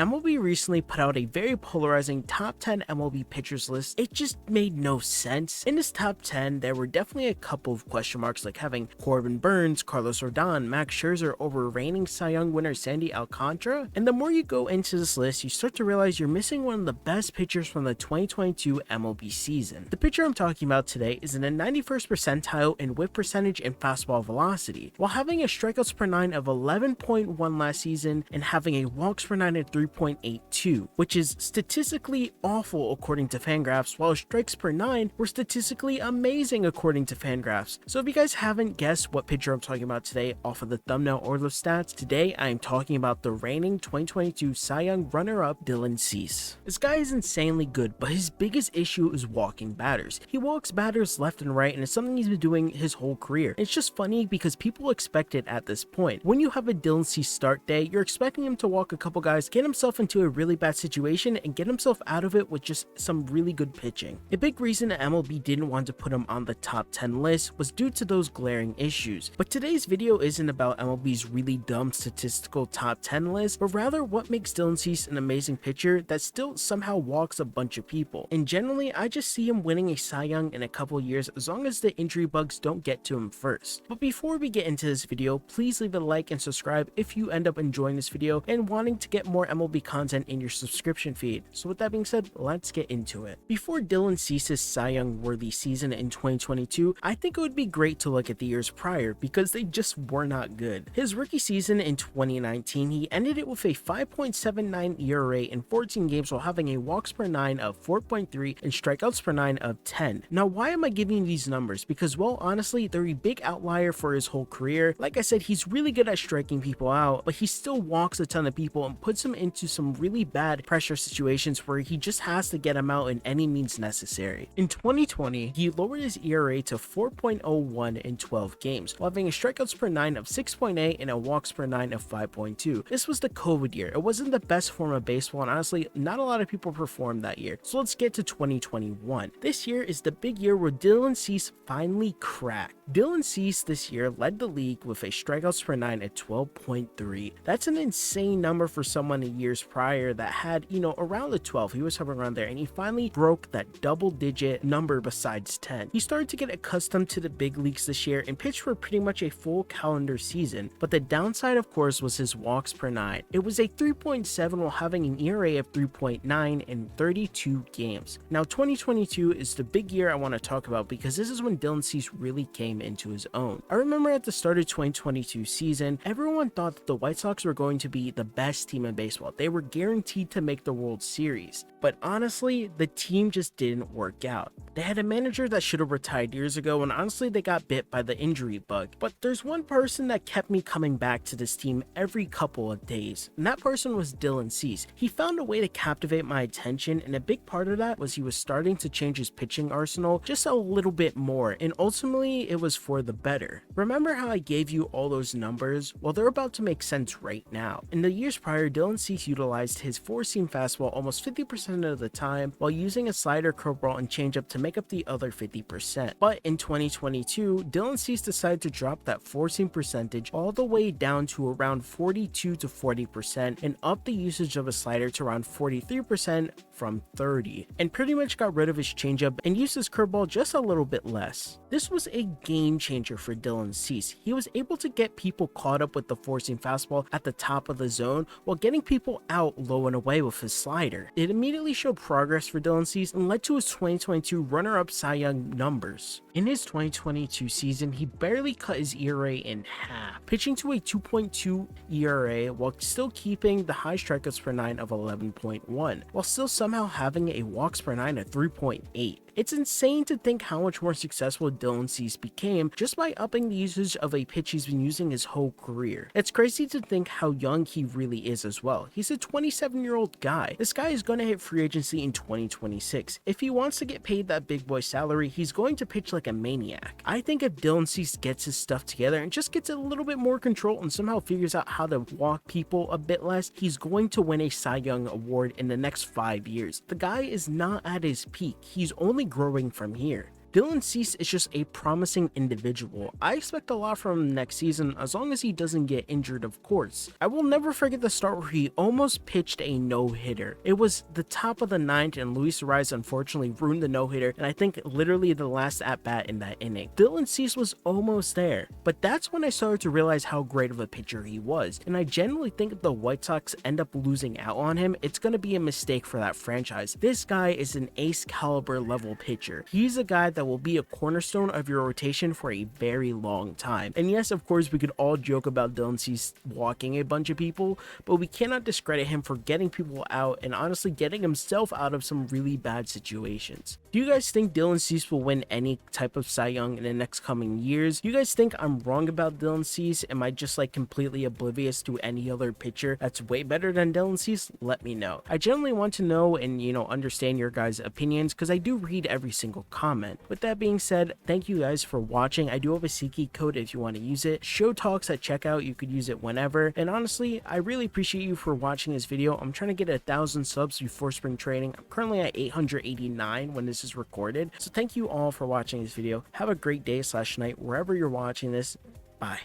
MLB recently put out a very polarizing top 10 MLB pitchers list. It just made no sense. In this top 10, there were definitely a couple of question marks, like having Corbin Burnes, Carlos Rodon, Max Scherzer over reigning Cy Young winner Sandy Alcantara. And the more you go into this list, you start to realize you're missing one of the best pitchers from the 2022 MLB season. The pitcher I'm talking about today is in the 91st percentile in whip percentage and fastball velocity, while having a strikeouts per 9 of 11.1 last season and having a walks per 9 at 3.82, which is statistically awful according to Fangraphs, while strikes per 9 were statistically amazing according to Fangraphs. So if you guys haven't guessed what pitcher I'm talking about today off of the thumbnail or the stats, today I am talking about the reigning 2022 Cy Young runner-up Dylan Cease. This guy is insanely good, but his biggest issue is walking batters. He walks batters left and right, and it's something he's been doing his whole career. It's just funny because people expect it at this point. When you have a Dylan Cease start day, you're expecting him to walk a couple guys, get himself into a really bad situation, and get himself out of it with just some really good pitching. A big reason that MLB didn't want to put him on the top 10 list was due to those glaring issues. But today's video isn't about MLB's really dumb statistical top 10 list, but rather what makes Dylan Cease an amazing pitcher that still somehow walks a bunch of people. And generally, I just see him winning a Cy Young in a couple years as long as the injury bugs don't get to him first. But before we get into this video, please leave a like and subscribe if you end up enjoying this video and wanting to get more MLB content in your subscription feed. So with that being said, let's get into it. Before Dylan Cease's Cy Young worthy season in 2022, I think it would be great to look at the years prior because they just were not good. His rookie season in 2019, he ended it with a 5.79 ERA in 14 games while having a walks per 9 of 4.3 and strikeouts per 9 of 10. Now, why am I giving you these numbers? Because, well, honestly, they're a big outlier for his whole career. Like I said, he's really good at striking people out, but he still walks a ton of people and puts them into some really bad pressure situations where he just has to get them out in any means necessary. In 2020, he lowered his ERA to 4.01 in 12 games, while having a strikeouts per 9 of 6.8 and a walks per 9 of 5.2. This was the COVID year. It wasn't the best form of baseball, and honestly, not a lot of people performed that year. So let's get to 2021. This year is the big year where Dylan Cease finally cracked. Dylan Cease this year led the league with a strikeouts per 9 at 12.3. That's an insane number for someone in years prior that had, around the 12. He was hovering around there, and he finally broke that double-digit number besides 10. He started to get accustomed to the big leagues this year and pitched for pretty much a full calendar season, but the downside, of course, was his walks per 9. It was a 3.7 while having an ERA of 3.9 in 32 games. Now, 2022 is the big year I want to talk about because this is when Dylan Cease really came into his own. I remember at the start of 2022 season, everyone thought that the White Sox were going to be the best team in baseball. They were guaranteed to make the World Series. But honestly, the team just didn't work out. They had a manager that should have retired years ago, and honestly, they got bit by the injury bug. But there's one person that kept me coming back to this team every couple of days, and that person was Dylan Cease. He found a way to captivate my attention, and a big part of that was he was starting to change his pitching arsenal just a little bit more, and ultimately, it was for the better. Remember how I gave you all those numbers? Well, they're about to make sense right now. In the years prior, Dylan Cease utilized his four-seam fastball almost 50% of the time while using a slider, curveball, and changeup to make up the other 50%. But in 2022, Dylan Cease decided to drop that four-seam percentage all the way down to around 42 to 40% and up the usage of a slider to around 43% from 30, and pretty much got rid of his changeup and used his curveball just a little bit less. This was a game changer for Dylan Cease. He was able to get people caught up with the four-seam fastball at the top of the zone while getting people out low and away with his slider. It immediately showed progress for Dylan Cease and led to his 2022 runner-up Cy Young numbers. In his 2022 season, he barely cut his ERA in half, pitching to a 2.2 ERA while still keeping the high strikeouts per 9 of 11.1, while still somehow having a walks per 9 of 3.8. It's insane to think how much more successful Dylan Cease became just by upping the usage of a pitch he's been using his whole career. It's crazy to think how young he really is as well. He's a 27-year-old guy. This guy is going to hit free agency in 2026. If he wants to get paid that big boy salary, he's going to pitch like a maniac. I think if Dylan Cease gets his stuff together and just gets a little bit more control and somehow figures out how to walk people a bit less, he's going to win a Cy Young award in the next 5 years. The guy is not at his peak. He's only growing from here. Dylan Cease is just a promising individual. I expect a lot from him next season, as long as he doesn't get injured, of course. I will never forget the start where he almost pitched a no-hitter. It was the top of the ninth and Luis Ariz unfortunately ruined the no-hitter, and I think literally the last at-bat in that inning. Dylan Cease was almost there, but that's when I started to realize how great of a pitcher he was, and I genuinely think if the White Sox end up losing out on him, it's going to be a mistake for that franchise. This guy is an ace caliber level pitcher. He's a guy that will be a cornerstone of your rotation for a very long time. And yes, of course, we could all joke about Dylan Cease walking a bunch of people, but we cannot discredit him for getting people out and honestly getting himself out of some really bad situations. Do you guys think Dylan Cease will win any type of Cy Young in the next coming years? Do you guys think I'm wrong about Dylan Cease? Am I just like completely oblivious to any other pitcher that's way better than Dylan Cease? Let me know. I generally want to know and understand your guys' opinions because I do read every single comment. With that being said, thank you guys for watching. I do have a SeatGeek code if you want to use it. Jotalks at checkout, you could use it whenever. And honestly, I really appreciate you for watching this video. I'm trying to get 1,000 subs before spring training. I'm currently at 889 when this is recorded. So thank you all for watching this video. Have a great day / night wherever you're watching this. Bye.